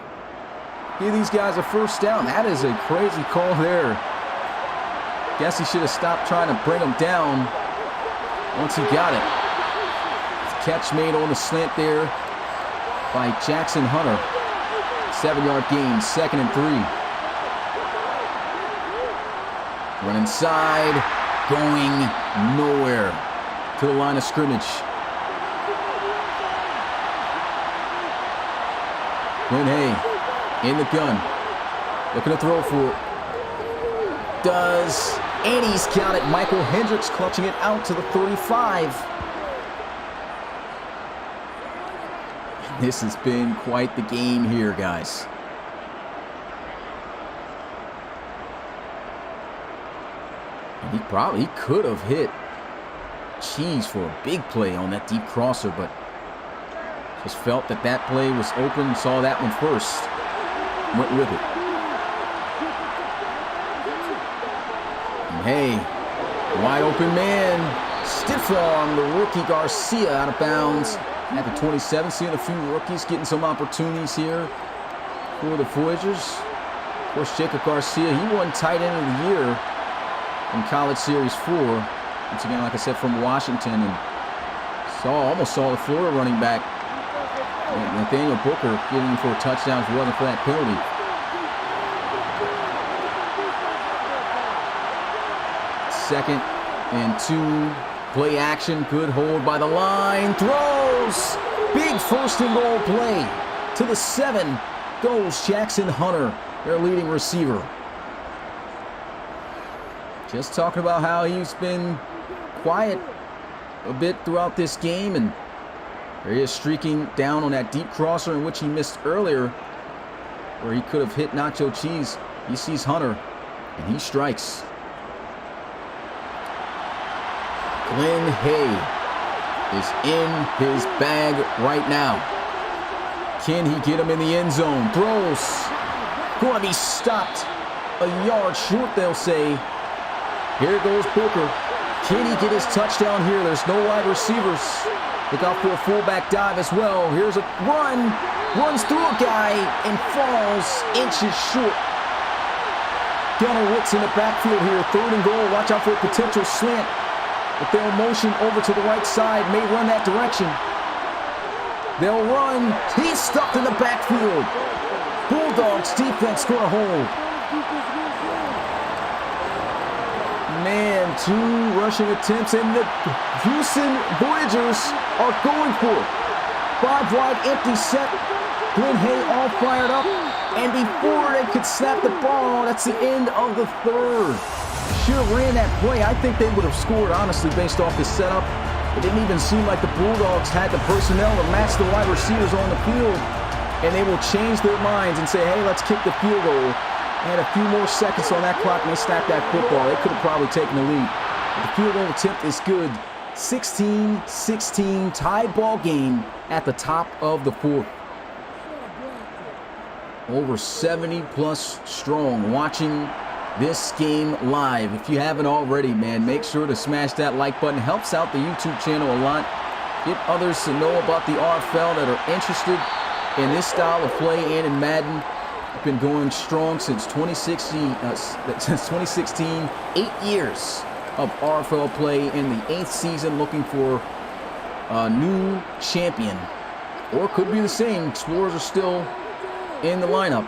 give these guys a first down. That is a crazy call there. Guess he should have stopped trying to bring him down once he got it. Catch made on the slant there by Jackson Hunter. 7-yard gain, 2nd and 3. Run inside, going nowhere to the line of scrimmage. Glenn Hay in the gun, looking to throw for it. Does, and he's got it. Michael Hendricks clutching it out to the 35. This has been quite the game here, guys. And he could have hit Cheese for a big play on that deep crosser, but just felt that that play was open, saw that one first, went with it. And hey, wide open man, stiff arm, the rookie Garcia out of bounds at the 27. Seeing a few rookies getting some opportunities here for the Voyagers. course, Jacob Garcia, he won tight end of the year in College Series 4. Once again, like I said, from Washington, and almost saw the Florida running back, Nathaniel Booker, getting him for a touchdown if it wasn't for that penalty. Second and 2, play action, good hold by the line, throws, big first and goal play. To the 7 goes Jackson Hunter, their leading receiver. Just talking about how he's been quiet a bit throughout this game, and there he is streaking down on that deep crosser in which he missed earlier, where he could have hit Nacho Cheese. He sees Hunter, and he strikes. Glenn Hay is in his bag right now. Can he get him in the end zone? Throws. Going to be stopped a yard short, they'll say. Here goes Booker. Can he get his touchdown here? There's no wide receivers. Look out for a fullback dive as well. Here's a run. Runs through a guy and falls inches short. Gunnar Witz in the backfield here. 3rd and goal. Watch out for a potential slant. But they'll motion over to the right side. May run that direction. They'll run. He's stuffed in the backfield. Bulldogs defense going to hold. Man, 2 rushing attempts, and the Houston Voyagers are going for it. 5 wide, empty set. Glenn Hay all fired up. And before they could snap the ball, that's the end of the 3rd. Should have ran that play. I think they would have scored, honestly, based off this setup. It didn't even seem like the Bulldogs had the personnel to match the wide receivers on the field. And they will change their minds and say, hey, let's kick the field goal. And a few more seconds on that clock, and they snap that football. They could have probably taken the lead. But the field goal attempt is good. 16-16, tie ball game at the top of the 4th. Over 70-plus strong watching this game live. If you haven't already, man, make sure to smash that like button. Helps out the YouTube channel a lot. Get others to know about the RFL that are interested in this style of play and in Madden. Been going strong since 2016. 8 years of RFL play in the 8th season, looking for a new champion, or it could be the same. Explorers are still in the lineup.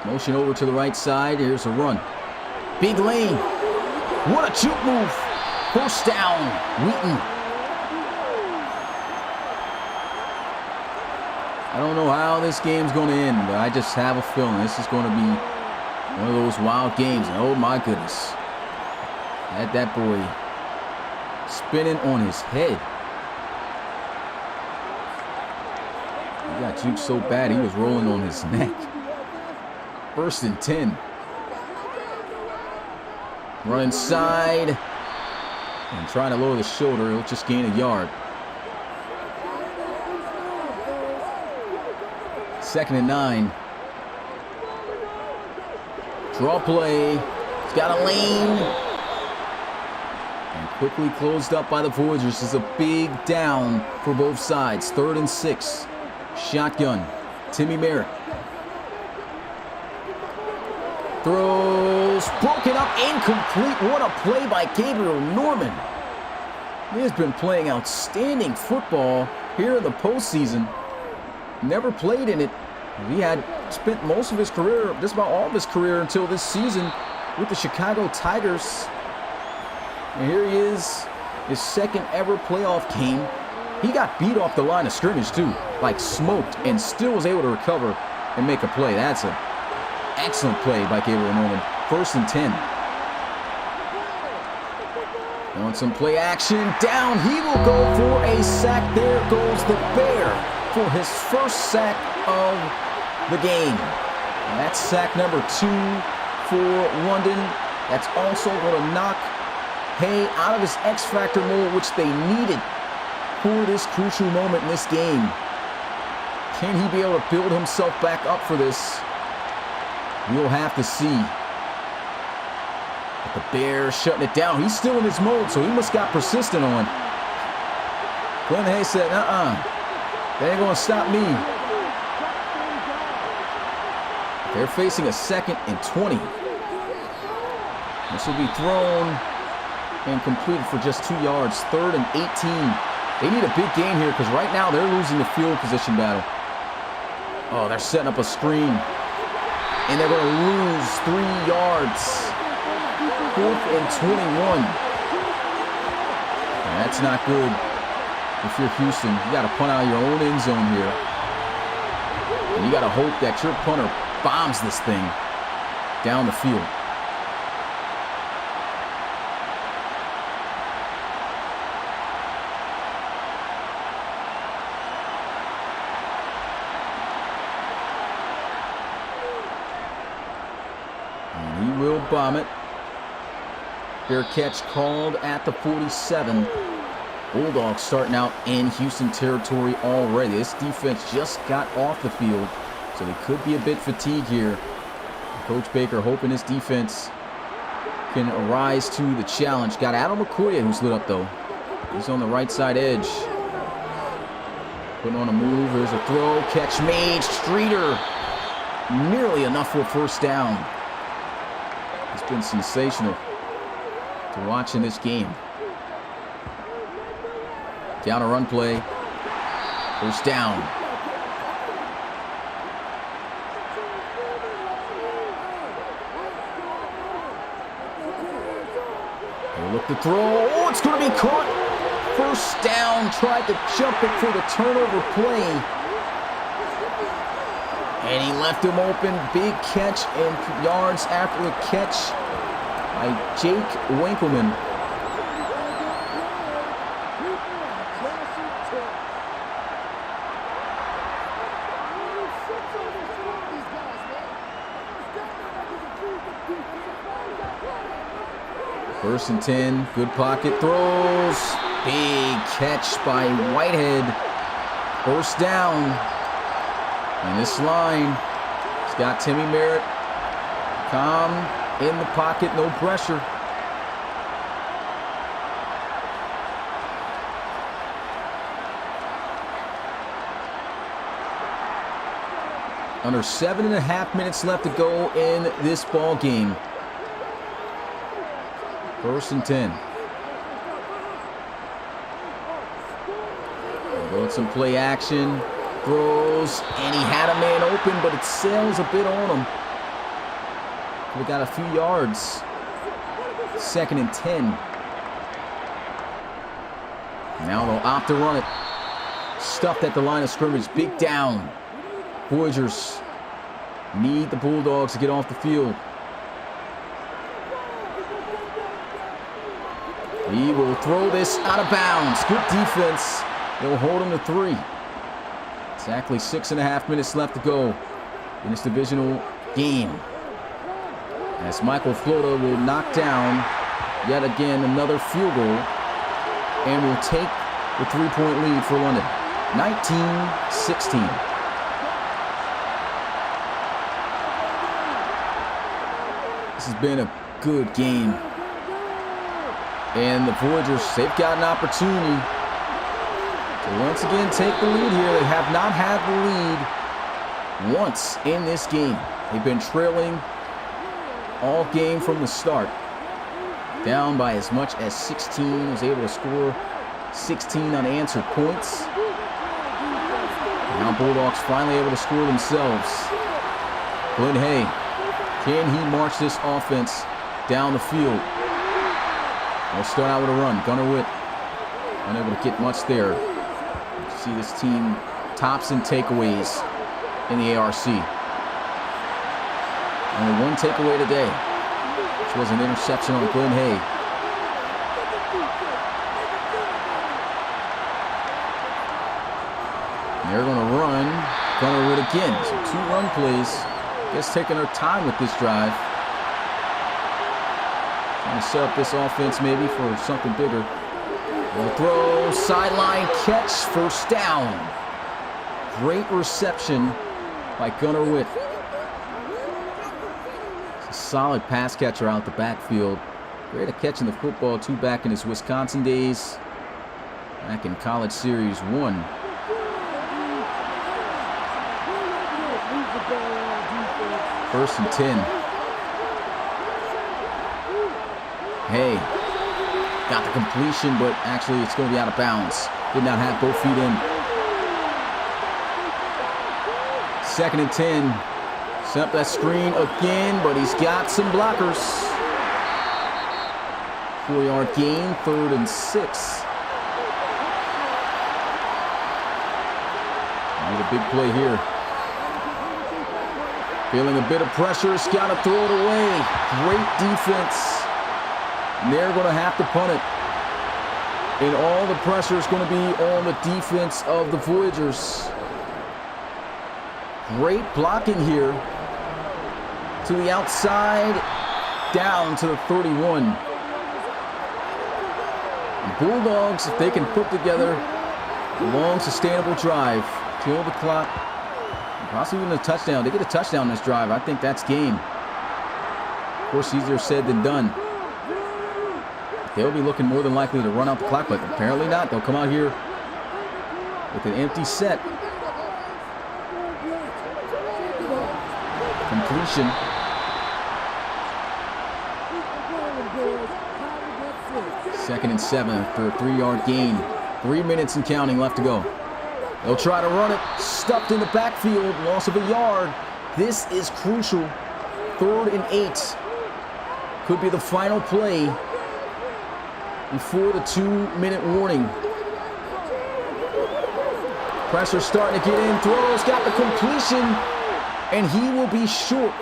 Motion over to the right side. Here's a run. Big lane. What a juke move. First down. Wheaton. I don't know how this game's going to end, but I just have a feeling this is going to be one of those wild games. And oh my goodness. Had that boy spinning on his head. He got juked so bad he was rolling on his neck. 1st and 10. Run inside. And trying to lower the shoulder. He'll just gain a yard. 2nd and 9. Draw play. He's got a lane. And quickly closed up by the Voyagers. This is a big down for both sides. 3rd and 6. Shotgun. Timmy Merritt. Throws. Broken up. Incomplete. What a play by Gabriel Norman. He has been playing outstanding football here in the postseason. Never played in it. He had spent most of his career, just about all of his career until this season, with the Chicago Tigers. And here he is, his 2nd ever playoff game. He got beat off the line of scrimmage too, like smoked, and still was able to recover and make a play. That's an excellent play by Gabriel Norman. 1st and 10. On some play action, down, he will go for a sack. There goes the Bear for his 1st sack of the game. And that's sack number 2 for London. That's also going to knock Hay out of his X-Factor mode, which they needed for this crucial moment in this game. Can he be able to build himself back up for this? We'll have to see. But the Bears shutting it down. He's still in his mode, so he must got persistent on. Glenn Hay said, They ain't gonna stop me. They're facing a 2nd and 20. This will be thrown and completed for just 2 yards. 3rd and 18. They need a big gain here because right now they're losing the field position battle. Oh, they're setting up a screen. And they're going to lose 3 yards. 4th and 21. And that's not good. If you're Houston, you got to punt out of your own end zone here. And you got to hope that your punter bombs this thing down the field. And he will bomb it. Fair catch called at the 47. Bulldogs starting out in Houston territory already. This defense just got off the field, so they could be a bit fatigued here. Coach Baker hoping his defense can rise to the challenge. Got Adam McCoy who's lit up though. He's on the right side edge. Putting on a move. There's a throw. Catch made. Streeter. Nearly enough for a first down. It's been sensational to watch in this game. Down a run play. First down. They look to throw. Oh, it's going to be caught. First down. Tried to jump it for the turnover play. And he left him open. Big catch and yards after the catch by Jake Winkleman. First and 10, good pocket throws. Big catch by Whitehead. First down. And this line, it's got Timmy Merritt. Calm in the pocket, no pressure. Under 7.5 minutes left to go in this ball game. First and 10. Go with some play action. Throws, and he had a man open, but it sails a bit on him. We got a few yards. 2nd and 10. Now they'll opt to run it. Stuffed at the line of scrimmage. Big down. Voyagers need the Bulldogs to get off the field. He will throw this out of bounds. Good defense. They'll hold him to 3. Exactly 6.5 minutes left to go in this divisional game. As Michael Flota will knock down yet again another field goal and will take the 3-point lead for London. 19-16. This has been a good game. And the Voyagers, they've got an opportunity to once again take the lead here. They have not had the lead once in this game. They've been trailing all game from the start. Down by as much as 16. Was able to score 16 unanswered points. Now Bulldogs finally able to score themselves. Glenn Hay, can he march this offense down the field? We'll start out with a run. Gunnar Witt unable to get much there. You see this team tops in takeaways in the ARC. Only one takeaway today, which was an interception on Glenn Hay. And they're going to run Gunnar Witt again. So 2 run plays. Guess taking their time with this drive. Trying to set up this offense maybe for something bigger. The throw, sideline catch, first down. Great reception by Gunnar Witt. It's a solid pass catcher out the backfield. Great at catching the football too back in his Wisconsin days. Back in College Series 1. First and 10. Hey, got the completion, but actually it's going to be out of bounds. Did not have both feet in. Second and 10. Set up that screen again, but he's got some blockers. 4-yard gain, 3rd and 6. Need a big play here. Feeling a bit of pressure, he's got to throw it away. Great defense. And they're going to have to punt it. And all the pressure is going to be on the defense of the Voyagers. Great blocking here. To the outside, down to the 31. The Bulldogs, if they can put together a long, sustainable drive, kill the clock, possibly even a touchdown. They get a touchdown in this drive. I think that's game. Of course, easier said than done. They'll be looking more than likely to run out the clock, but apparently not. They'll come out here with an empty set. Completion. Second and 7 for a 3-yard gain. 3 minutes and counting left to go. They'll try to run it. Stuffed in the backfield. Loss of a yard. This is crucial. 3rd and 8. Could be the final play before the 2-minute warning. Pressure starting to get in. Throws. Got the completion. And he will be short.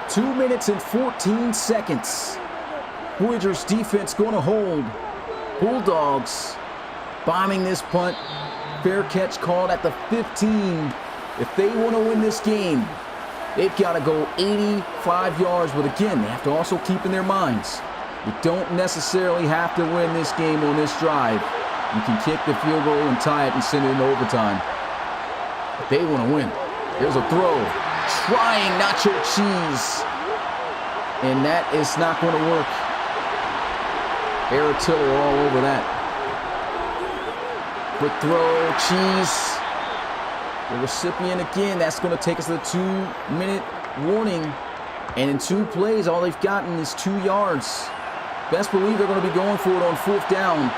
2 minutes and 14 seconds. Voyagers defense going to hold. Bulldogs bombing this punt. Fair catch called at the 15. If they want to win this game, they've got to go 85 yards. But again, they have to also keep in their minds, you don't necessarily have to win this game on this drive. You can kick the field goal and tie it and send it into overtime. But they want to win. There's a throw. Trying nacho cheese. And that is not going to work. Tiller all over that. Quick throw, cheese. The recipient again. That's going to take us to the 2-minute warning. And in 2 plays, all they've gotten is 2 yards. Best believe they're going to be going for it on 4th down.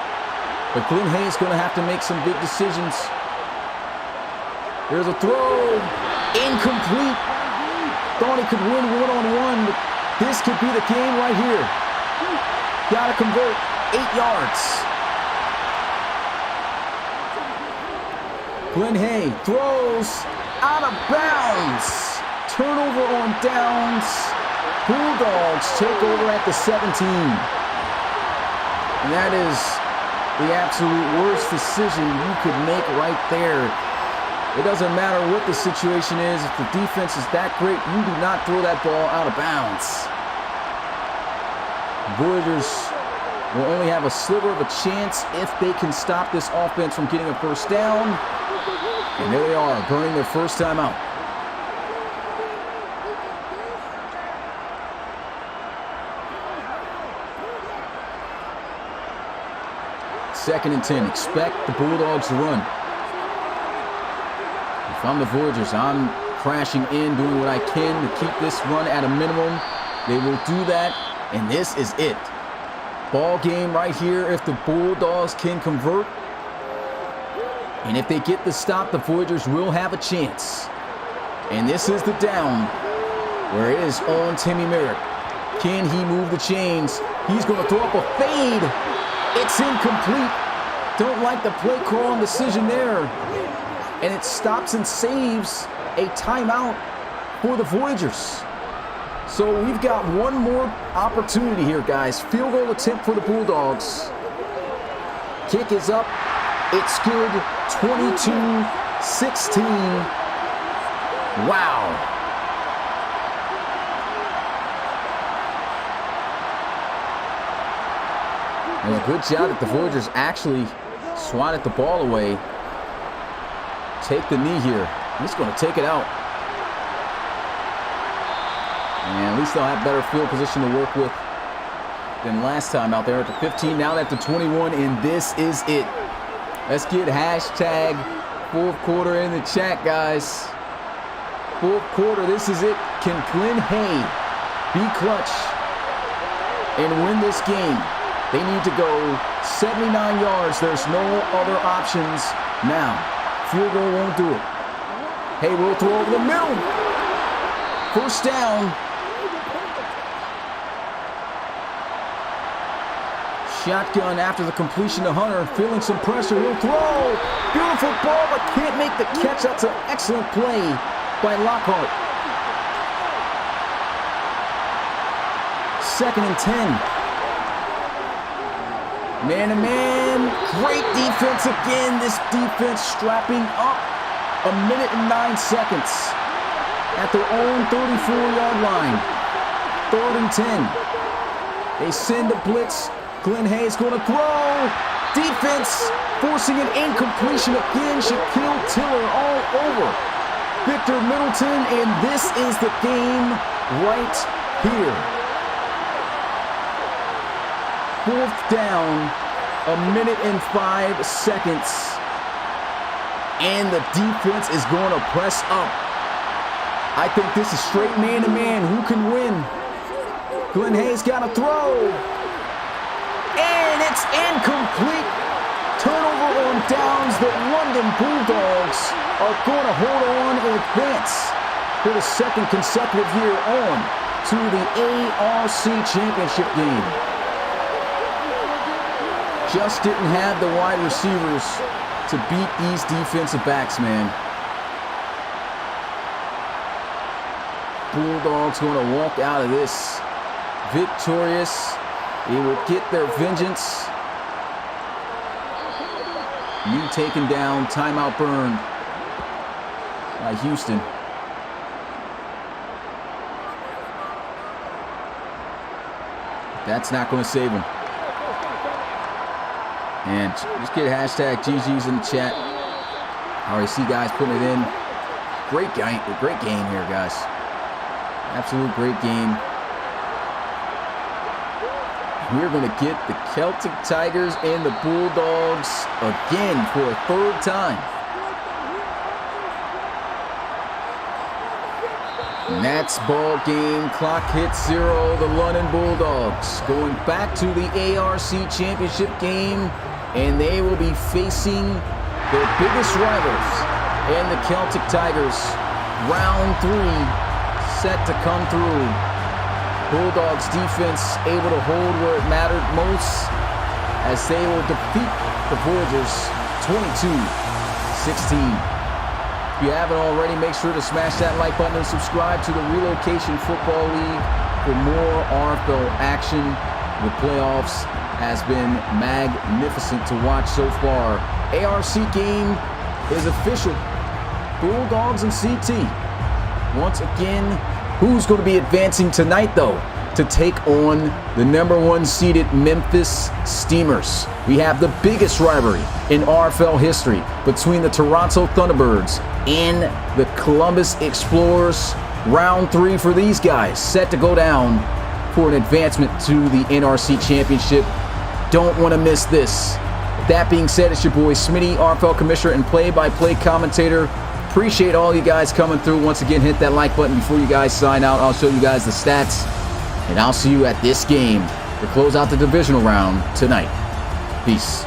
But Glenn Hayes is going to have to make some big decisions. There's a throw. Incomplete. Thought he could win one-on-one, but this could be the game right here. Got to convert. 8 yards. Glenn Hay throws out of bounds. Turnover on downs. Bulldogs take over at the 17. And that is the absolute worst decision you could make right there. It doesn't matter what the situation is. If the defense is that great, you do not throw that ball out of bounds. Voyagers will only have a sliver of a chance if they can stop this offense from getting a first down. And there they are, burning their first time out. Second and 10. Expect the Bulldogs to run. If I'm the Voyagers, I'm crashing in, doing what I can to keep this run at a minimum. They will do that, and this is it. Ball game right here if the Bulldogs can convert. And if they get the stop, the Voyagers will have a chance. And this is the down where it is on Timmy Merritt. Can he move the chains? He's going to throw up a fade. It's incomplete. Don't like the play call and decision there. And it stops and saves a timeout for the Voyagers. So we've got one more opportunity here, guys. Field goal attempt for the Bulldogs. Kick is up. It's good. 22-16. Wow. And a good job that the Voyagers actually swatted the ball away. Take the knee here. He's going to take it out. And at least they'll have better field position to work with than last time out there at the 15. Now at the 21, and this is it. Let's get hashtag fourth quarter in the chat, guys. Fourth quarter, this is it. Can Glenn Hay be clutch and win this game? They need to go 79 yards. There's no other options now. Field goal won't do it. Hay will throw over the middle. First down. Shotgun after the completion to Hunter. Feeling some pressure. He'll throw. Beautiful ball, but can't make the catch. That's an excellent play by Lockhart. 2nd and 10. Man-to-man, great defense again. This defense strapping up. 1 minute and 9 seconds at their own 34-yard line. 3rd and 10. They send a blitz. Glenn Hayes going to throw. Defense forcing an incompletion again. Shaquille Tiller all over Victor Middleton, and this is the game right here. 4th down, 1 minute and 5 seconds. And the defense is going to press up. I think this is straight man-to-man. Who can win? Glenn Hayes got to throw. And it's incomplete. Turnover on downs. The London Bulldogs are going to hold on and advance for the 2nd consecutive year on to the ARC Championship game. Just didn't have the wide receivers to beat these defensive backs, man. Bulldogs going to walk out of this victorious. They will get their vengeance. New taken down, timeout burned by Houston. That's not going to save them. And just get hashtag GG's in the chat. I already see guys putting it in. Great game here, guys. Absolute great game. We're going to get the Celtic Tigers and the Bulldogs again for a 3rd time. Nats ball game. Clock hits 0. The London Bulldogs going back to the ARC Championship game. And they will be facing their biggest rivals and the Celtic Tigers. Round 3 set to come through. Bulldogs defense able to hold where it mattered most as they will defeat the Voyagers 22-16. If you haven't already, make sure to smash that like button and subscribe to the Relocation Football League for more RFL action. The playoffs has been magnificent to watch so far. ARC game is official. Bulldogs and CT. Once again, who's going to be advancing tonight, though, to take on the #1 seeded Memphis Steamers? We have the biggest rivalry in RFL history between the Toronto Thunderbirds and the Columbus Explorers. Round 3 for these guys, set to go down for an advancement to the NRC Championship. Don't want to miss this. That being said, it's your boy Smitty, RFL Commissioner and play-by-play commentator. Appreciate all you guys coming through. Once again, hit that like button before you guys sign out. I'll show you guys the stats. And I'll see you at this game to close out the divisional round tonight. Peace.